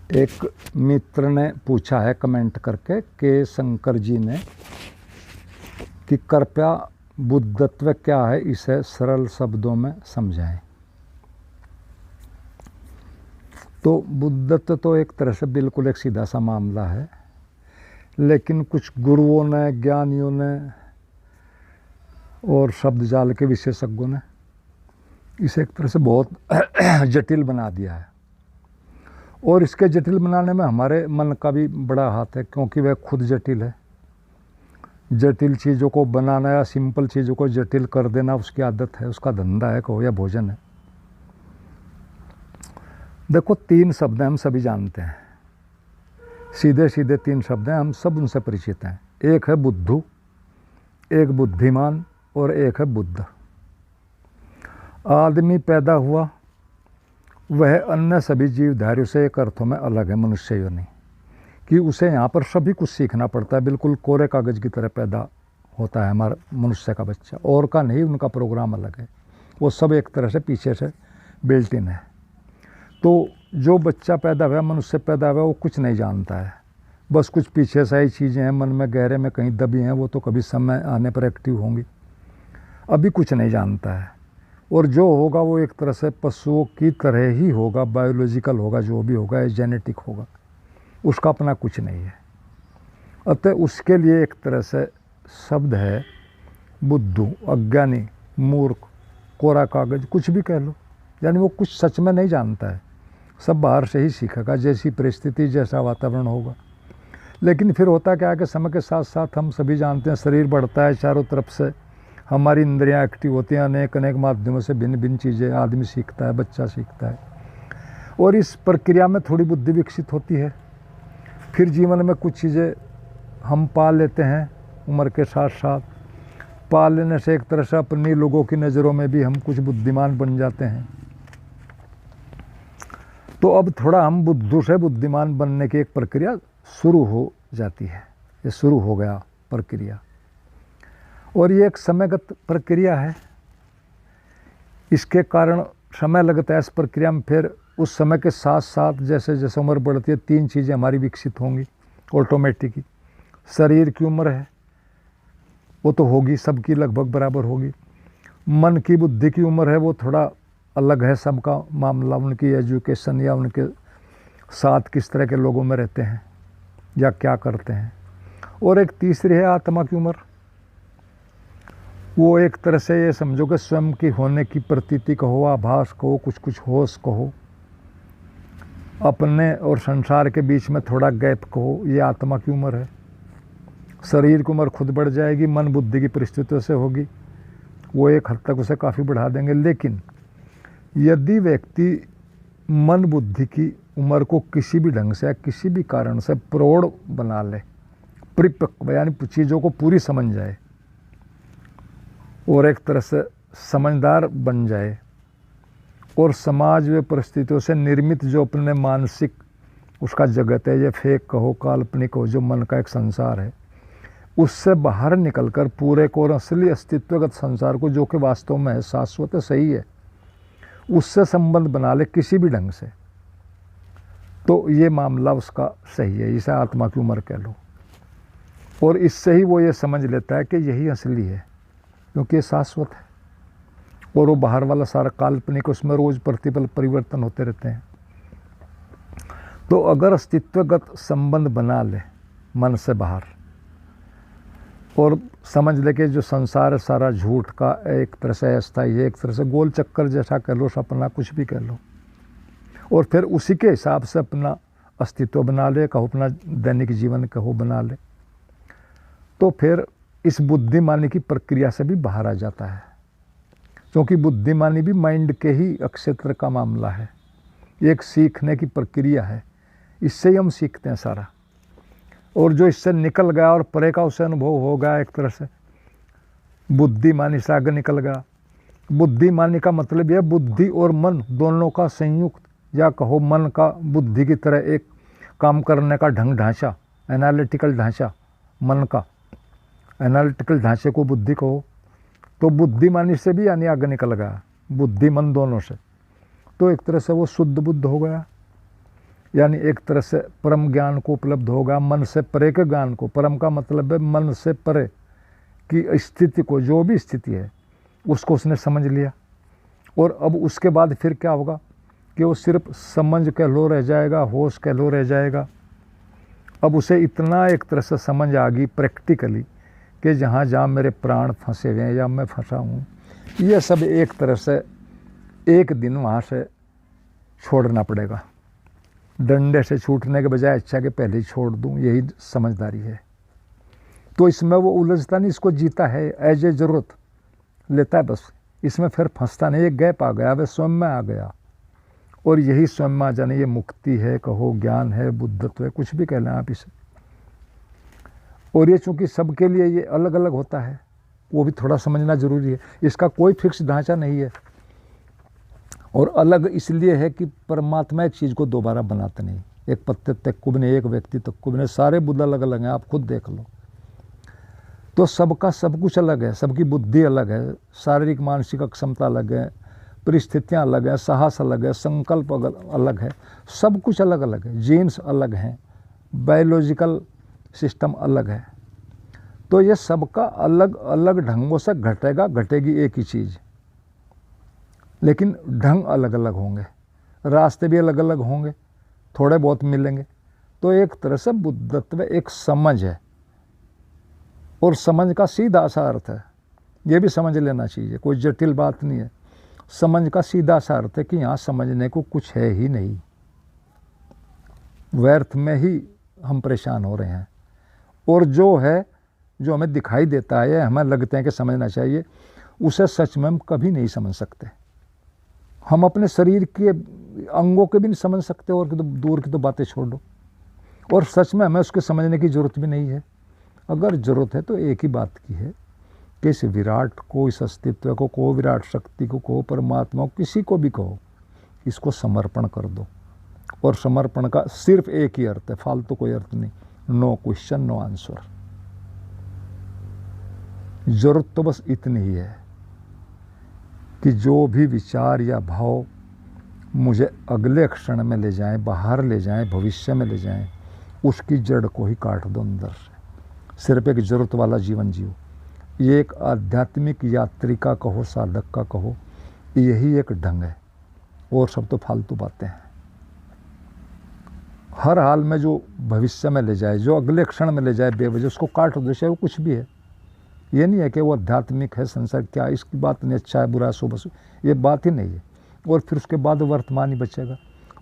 एक मित्र ने पूछा है कमेंट करके कि शंकर जी ने कि कृपया बुद्धत्व क्या है, इसे सरल शब्दों में समझाएं। तो बुद्धत्व तो एक तरह से बिल्कुल एक सीधा सा मामला है, लेकिन कुछ गुरुओं ने, ज्ञानियों ने और शब्द जाल के विशेषज्ञों ने इसे एक तरह से बहुत जटिल बना दिया है। और इसके जटिल बनाने में हमारे मन का भी बड़ा हाथ है, क्योंकि वह खुद जटिल है। जटिल चीज़ों को बनाना या सिंपल चीज़ों को जटिल कर देना उसकी आदत है, उसका धंधा है, कहो या भोजन है। देखो, 3 शब्द हम सभी जानते हैं, सीधे सीधे 3 शब्द हैं, हम सब उनसे परिचित हैं। एक है बुद्धू, एक बुद्धिमान और एक है बुद्ध। आदमी पैदा हुआ वह अन्य सभी जीवधारियों से एक अर्थों में अलग है, मनुष्य योनि, कि उसे यहाँ पर सभी कुछ सीखना पड़ता है। बिल्कुल कोरे कागज़ की तरह पैदा होता है हमारा मनुष्य का बच्चा, और का नहीं, उनका प्रोग्राम अलग है। वो सब एक तरह से पीछे से बिल्ट इन है। तो जो बच्चा पैदा हुआ, मनुष्य पैदा हुआ, वो कुछ नहीं जानता है, बस कुछ पीछे से ही चीज़ें हैं, मन में गहरे में कहीं दबी हैं, वो तो कभी समय आने पर एक्टिव होंगी। अभी कुछ नहीं जानता है, और जो होगा वो एक तरह से पशुओं की तरह ही होगा, बायोलॉजिकल होगा, जो भी होगा जेनेटिक होगा, उसका अपना कुछ नहीं है। अतः उसके लिए एक तरह से शब्द है बुद्धू, अज्ञानी, मूर्ख, कोरा कागज, कुछ भी कह लो। यानी वो कुछ सच में नहीं जानता है, सब बाहर से ही सीखेगा, जैसी परिस्थिति जैसा वातावरण होगा। लेकिन फिर होता क्या है कि समय के साथ साथ हम सभी जानते हैं, शरीर बढ़ता है, चारों तरफ से हमारी इंद्रियां एक्टिव होती हैं, अनेक अनेक माध्यमों से भिन्न भिन्न चीज़ें आदमी सीखता है, बच्चा सीखता है, और इस प्रक्रिया में थोड़ी बुद्धि विकसित होती है। फिर जीवन में कुछ चीज़ें हम पा लेते हैं, उम्र के साथ साथ पा लेने से एक तरह से अपनी लोगों की नज़रों में भी हम कुछ बुद्धिमान बन जाते हैं। तो अब थोड़ा हम बुद्धू से बुद्धिमान बनने की एक प्रक्रिया शुरू हो जाती है, ये शुरू हो गया प्रक्रिया, और ये एक समयगत प्रक्रिया है। इसके कारण समय लगता है इस प्रक्रिया में। फिर उस समय के साथ साथ जैसे जैसे उम्र बढ़ती है, 3 चीज़ें हमारी विकसित होंगी ऑटोमेटिक ही। शरीर की उम्र है, वो तो होगी, सबकी लगभग बराबर होगी। मन की, बुद्धि की उम्र है, वो थोड़ा अलग है सबका मामला, उनकी एजुकेशन या उनके साथ किस तरह के लोगों में रहते हैं या क्या करते हैं। और एक तीसरी है आत्मा की उम्र, वो एक तरह से ये समझो कि स्वयं की होने की प्रतीति कहो, आभास कहो, कुछ कुछ होश कहो, अपने और संसार के बीच में थोड़ा गैप कहो, ये आत्मा की उम्र है। शरीर की उम्र खुद बढ़ जाएगी, मन बुद्धि की परिस्थितियों से होगी, वो एक हद तक उसे काफ़ी बढ़ा देंगे। लेकिन यदि व्यक्ति मन बुद्धि की उम्र को किसी भी ढंग से या किसी भी कारण से प्रौढ़ बना ले, परिपक्व, यानी चीज़ों को पूरी समझ जाए और एक तरह से समझदार बन जाए, और समाज व परिस्थितियों से निर्मित जो अपने मानसिक उसका जगत है, ये फेक कहो, काल्पनिक हो, जो मन का एक संसार है, उससे बाहर निकलकर पूरे को और असली अस्तित्वगत संसार को, जो कि वास्तव में है, शाश्वत है, सही है, उससे संबंध बना ले किसी भी ढंग से, तो ये मामला उसका सही है। इसे आत्मा की उम्र कह लो। और इससे ही वो ये समझ लेता है कि यही असली है, क्योंकि ये शाश्वत है, और वो बाहर वाला सारा काल्पनिक, उसमें रोज़ प्रतिपल परिवर्तन होते रहते हैं। तो अगर अस्तित्वगत संबंध बना ले मन से बाहर, और समझ ले कि जो संसार है सारा झूठ का, एक तरह से अस्थायी है, एक तरह से गोल चक्कर जैसा कह लो, सपना, कुछ भी कह लो, और फिर उसी के हिसाब से अपना अस्तित्व बना ले, कहो अपना दैनिक जीवन कहो बना ले, तो फिर इस बुद्धिमानी की प्रक्रिया से भी बाहर आ जाता है। क्योंकि बुद्धिमानी भी माइंड के ही क्षेत्र का मामला है, एक सीखने की प्रक्रिया है, इससे ही हम सीखते हैं सारा। और जो इससे निकल गया और परे का उसे अनुभव हो गया, एक तरह से बुद्धिमानी से आगे निकल गया। बुद्धिमानी का मतलब यह बुद्धि और मन दोनों का संयुक्त, या कहो मन का बुद्धि की तरह एक काम करने का ढंग, ढांचा, एनालिटिकल ढांचा, मन का एनालिटिकल ढांचे को बुद्धि कहो। तो बुद्धिमानी से भी यानी आगे निकल गया, बुद्धि मन दोनों से, तो एक तरह से वो शुद्ध बुद्ध हो गया। यानी एक तरह से परम ज्ञान को उपलब्ध होगा, मन से परे के ज्ञान को। परम का मतलब है मन से परे की स्थिति को, जो भी स्थिति है उसको उसने समझ लिया। और अब उसके बाद फिर क्या होगा कि वो सिर्फ समझ कह लो रह जाएगा, होश कह लो रह जाएगा। अब उसे इतना एक तरह से समझ आ गई प्रैक्टिकली कि जहाँ जहाँ मेरे प्राण फंसे हुए हैं या मैं फंसा हूँ, ये सब एक तरह से एक दिन वहाँ से छोड़ना पड़ेगा। डंडे से छूटने के बजाय अच्छा कि पहले ही छोड़ दूँ, यही समझदारी है। तो इसमें वो उलझता नहीं, इसको जीता है, एज ए ज़रूरत लेता है बस। इसमें फिर फंसता नहीं, एक गैप आ गया, वह स्वयं में आ गया। और यही स्वयं में आ जाने, ये मुक्ति है कहो, ज्ञान है, बुद्धत्व है, कुछ भी कह लें आप इसे। और ये चूँकि सबके लिए ये अलग अलग होता है, वो भी थोड़ा समझना ज़रूरी है। इसका कोई फिक्स ढांचा नहीं है। और अलग इसलिए है कि परमात्मा एक चीज़ को दोबारा बनाते नहीं। एक पत्ते तक कुबने, एक व्यक्ति तक कुबने, सारे बुद्ध अलग अलग हैं, आप खुद देख लो। तो सबका सब कुछ अलग है, सबकी बुद्धि अलग है, शारीरिक मानसिक क्षमता अलग है, परिस्थितियाँ अलग है, साहस अलग है, संकल्प अलग है, सब कुछ अलग अलग है, जीन्स अलग हैं, बायोलॉजिकल सिस्टम अलग है। तो ये सबका अलग अलग ढंगों से घटेगी एक ही चीज़, लेकिन ढंग अलग अलग होंगे, रास्ते भी अलग अलग होंगे, थोड़े बहुत मिलेंगे। तो एक तरह से बुद्धत्व एक समझ है, और समझ का सीधा सा अर्थ है, ये भी समझ लेना चाहिए, कोई जटिल बात नहीं है। समझ का सीधा सा अर्थ है कि यहाँ समझने को कुछ है ही नहीं, व्यर्थ में ही हम परेशान हो रहे हैं। और जो है, जो हमें दिखाई देता है, हमें लगते हैं कि समझना चाहिए, उसे सच में हम कभी नहीं समझ सकते। हम अपने शरीर के अंगों के भी नहीं समझ सकते, और तो दूर की तो बातें छोड़ दो। और सच में हमें उसके समझने की ज़रूरत भी नहीं है। अगर ज़रूरत है तो एक ही बात की है कि इस विराट को, इस अस्तित्व को कहो, विराट शक्ति को कहो, परमात्मा को, किसी को भी कहो, इसको समर्पण कर दो। और समर्पण का सिर्फ एक ही अर्थ है, फालतू कोई अर्थ नहीं। No question no answer. ज़रूरत तो बस इतनी ही है कि जो भी विचार या भाव मुझे अगले क्षण में ले जाएं, बाहर ले जाएं, भविष्य में ले जाएं, उसकी जड़ को ही काट दो अंदर से। सिर्फ एक ज़रूरत वाला जीवन जियो। ये एक आध्यात्मिक यात्री का कहो, साधक का कहो, यही एक ढंग है, और सब तो फालतू बातें हैं। हर हाल में जो भविष्य में ले जाए, जो अगले क्षण में ले जाए बेवजह, उसको काट दो, चाहे वो कुछ भी है। ये नहीं है कि वो आध्यात्मिक है, संसार क्या, इसकी बात नहीं, अच्छा है बुरा है, सुबह ये बात ही नहीं है। और फिर उसके बाद वर्तमान ही बचेगा।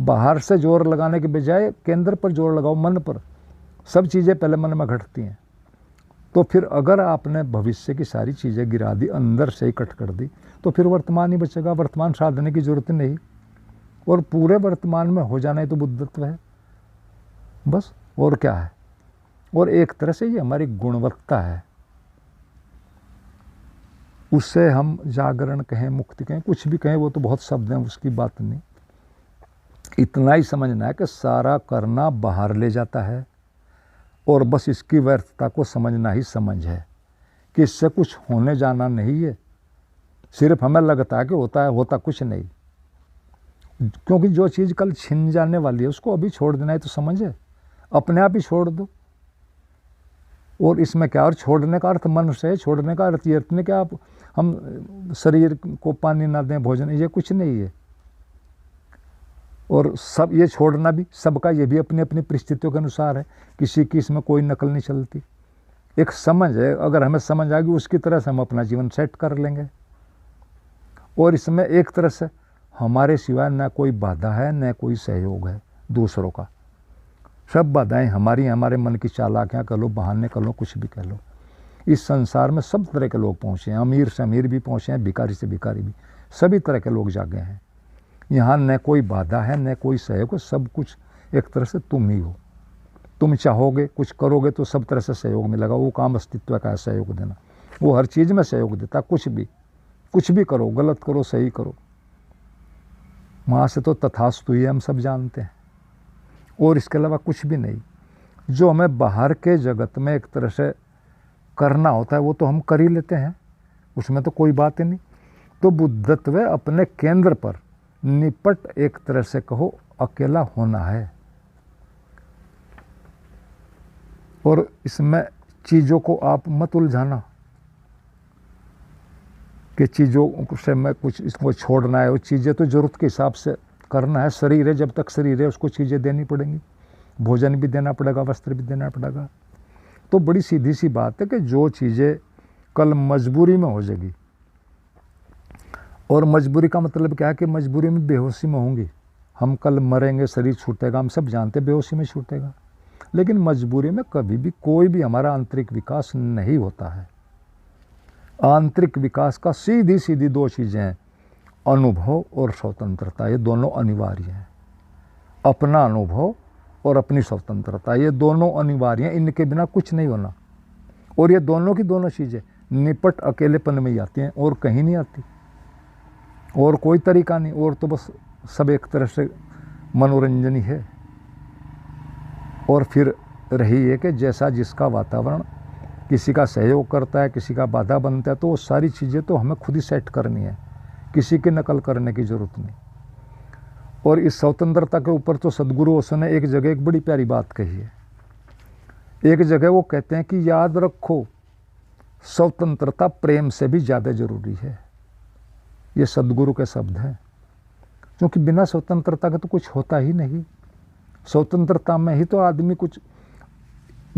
बाहर से जोर लगाने के बजाय केंद्र पर जोर लगाओ, मन पर। सब चीज़ें पहले मन में घटती हैं। तो फिर अगर आपने भविष्य की सारी चीज़ें गिरा दी, अंदर से ही कट कर दी, तो फिर वर्तमान ही बचेगा। वर्तमान साधने की जरूरत नहीं, और पूरे वर्तमान में हो जाना ही तो बुद्धत्व है बस, और क्या है। और एक तरह से ये हमारी गुणवत्ता है, उससे हम जागरण कहें, मुक्ति कहें, कुछ भी कहें, वो तो बहुत शब्द हैं, उसकी बात नहीं। इतना ही समझना है कि सारा करना बाहर ले जाता है, और बस इसकी व्यर्थता को समझना ही समझ है कि इससे कुछ होने जाना नहीं है। सिर्फ हमें लगता है कि होता है, होता कुछ नहीं। क्योंकि जो चीज़ कल छिन जाने वाली है उसको अभी छोड़ देना है, तो समझे, अपने आप ही छोड़ दो। और इसमें क्या, और छोड़ने का अर्थ मन से, छोड़ने का अर्थ ये अर्थ नहीं कि आप हम शरीर को पानी ना दें, भोजन, ये कुछ नहीं है। और सब ये छोड़ना भी सबका, ये भी अपनी अपनी परिस्थितियों के अनुसार है, किसी की इसमें कोई नकल नहीं चलती। एक समझ है, अगर हमें समझ आ गई उसकी तरह से हम अपना जीवन सेट कर लेंगे। और इसमें एक तरह से हमारे सिवाय न कोई बाधा है, न कोई सहयोग है दूसरों का। सब बाधाएं हमारी, हमारे मन की चालाकियाँ कह लो, बहाने कह लो, कुछ भी कह लो। इस संसार में सब तरह के लोग पहुँचे हैं, अमीर से अमीर भी पहुँचे हैं, भिखारी से भिखारी भी, सभी तरह के लोग जागे हैं। यहाँ न कोई बाधा है, न कोई सहयोग, सब कुछ एक तरह से तुम ही हो। तुम चाहोगे, कुछ करोगे तो सब तरह से सहयोग मिलेगा। वो काम अस्तित्व का है, सहयोग देना। वो हर चीज़ में सहयोग देता, कुछ भी करो, गलत करो, सही करो, वहाँ से तो तथास्तु ही हम सब जानते हैं। और इसके अलावा कुछ भी नहीं। जो हमें बाहर के जगत में एक तरह से करना होता है वो तो हम कर ही लेते हैं, उसमें तो कोई बात ही नहीं। तो बुद्धत्व अपने केंद्र पर निपट एक तरह से कहो अकेला होना है, और इसमें चीज़ों को आप मत उलझाना कि चीज़ों से मैं कुछ इसको छोड़ना है। वो चीज़ें तो ज़रूरत के हिसाब से करना है। शरीर है, जब तक शरीर है उसको चीज़ें देनी पड़ेंगी, भोजन भी देना पड़ेगा, वस्त्र भी देना पड़ेगा। तो बड़ी सीधी सी बात है कि जो चीज़ें कल मजबूरी में हो जाएगी, और मजबूरी का मतलब क्या है कि मजबूरी में बेहोशी में होंगी। हम कल मरेंगे, शरीर छूटेगा, हम सब जानते बेहोशी में छूटेगा, लेकिन मजबूरी में कभी भी कोई भी हमारा आंतरिक विकास नहीं होता है। आंतरिक विकास का सीधी सीधी दो चीज़ें हैं, अनुभव और स्वतंत्रता। ये दोनों अनिवार्य हैं। अपना अनुभव और अपनी स्वतंत्रता, ये दोनों अनिवार्य हैं। इनके बिना कुछ नहीं होना। और ये दोनों की दोनों चीज़ें निपट अकेलेपन में ही आती हैं, और कहीं नहीं आती, और कोई तरीका नहीं। और तो बस सब एक तरह से मनोरंजन ही है। और फिर रही है कि जैसा जिसका वातावरण, किसी का सहयोग करता है, किसी का बाधा बनता है, तो वो सारी चीज़ें तो हमें खुद ही सेट करनी है, किसी की नकल करने की ज़रूरत नहीं। और इस स्वतंत्रता के ऊपर तो सदगुरु ओशो ने एक जगह एक बड़ी प्यारी बात कही है। एक जगह वो कहते हैं कि याद रखो, स्वतंत्रता प्रेम से भी ज़्यादा जरूरी है। ये सदगुरु के शब्द हैं, क्योंकि बिना स्वतंत्रता के तो कुछ होता ही नहीं। स्वतंत्रता में ही तो आदमी कुछ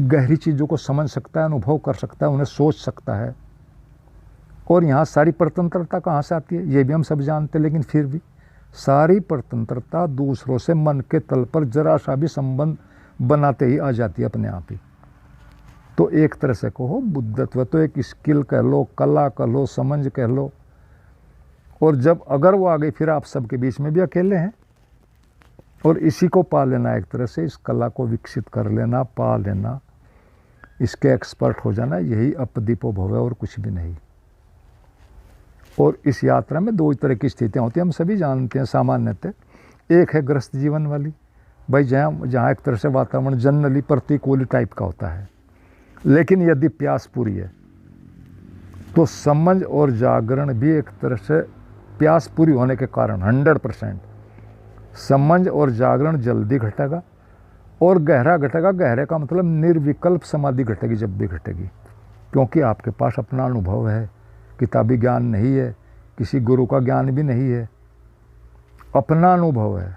गहरी चीज़ों को समझ सकता है, अनुभव कर सकता है, उन्हें सोच सकता है। और यहाँ सारी स्वतंत्रता कहाँ से आती है, ये भी हम सब जानते हैं, लेकिन फिर भी सारी स्वतंत्रता दूसरों से मन के तल पर जरा सा भी संबंध बनाते ही आ जाती है अपने आप ही। तो एक तरह से कहो, बुद्धत्व तो एक स्किल कह लो, कला कह लो, समझ कह लो। और जब अगर वो आ गई, फिर आप सबके बीच में भी अकेले हैं। और इसी को पा लेना, एक तरह से इस कला को विकसित कर लेना, पा लेना, इसके एक्सपर्ट हो जाना, यही अपदीपो भव है, और कुछ भी नहीं। और इस यात्रा में दो तरह की स्थितियाँ होती हैं, हम सभी जानते हैं सामान्यतः। एक है ग्रस्त जीवन वाली, भाई जहाँ एक तरह से वातावरण जनरली प्रतिकूल टाइप का होता है, लेकिन यदि प्यास पूरी है तो समझ और जागरण भी एक तरह से, प्यास पूरी होने के कारण 100% समझ और जागरण जल्दी घटेगा और गहरा घटेगा। गहरे का मतलब निर्विकल्प समाधि घटेगी जब भी घटेगी, क्योंकि आपके पास अपना अनुभव है, किताबी ज्ञान नहीं है, किसी गुरु का ज्ञान भी नहीं है, अपना अनुभव है।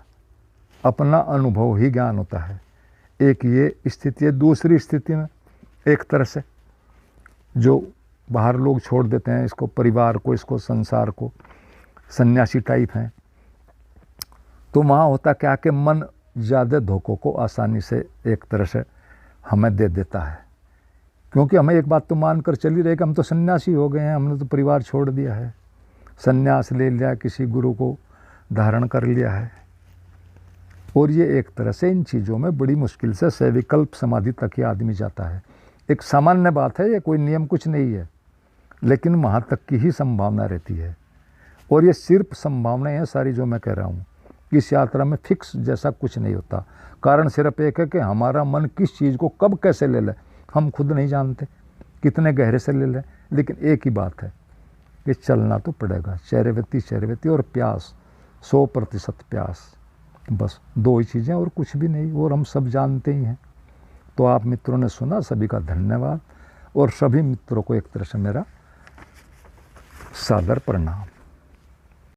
अपना अनुभव ही ज्ञान होता है। एक ये स्थिति है। दूसरी स्थिति में एक तरह से जो बाहर लोग छोड़ देते हैं इसको, परिवार को, इसको संसार को, सन्यासी टाइप हैं, तो वहाँ होता क्या कि मन ज़्यादा धोखों को आसानी से एक तरह से हमें दे देता है। क्योंकि हमें एक बात तो मान कर चली रही कि हम तो सन्यासी हो गए हैं, हमने तो परिवार छोड़ दिया है, सन्यास ले लिया, किसी गुरु को धारण कर लिया है। और ये एक तरह से इन चीज़ों में बड़ी मुश्किल से सविकल्प समाधि तक ही आदमी जाता है। एक सामान्य बात है, ये कोई नियम कुछ नहीं है, लेकिन वहाँ तक की ही संभावना रहती है। और ये सिर्फ संभावनाएं हैं सारी जो मैं कह रहा हूँ। इस यात्रा में फिक्स जैसा कुछ नहीं होता। कारण सिर्फ एक है कि हमारा मन किस चीज़ को कब कैसे ले ले हम खुद नहीं जानते, कितने गहरे से ले लें। लेकिन एक ही बात है कि चलना तो पड़ेगा, चैरवृत्ति और प्यास, 100% प्यास, बस दो ही चीज़ें और कुछ भी नहीं। और हम सब जानते ही हैं। तो आप मित्रों ने सुना, सभी का धन्यवाद। और सभी मित्रों को एक तरह से मेरा सादर प्रणाम।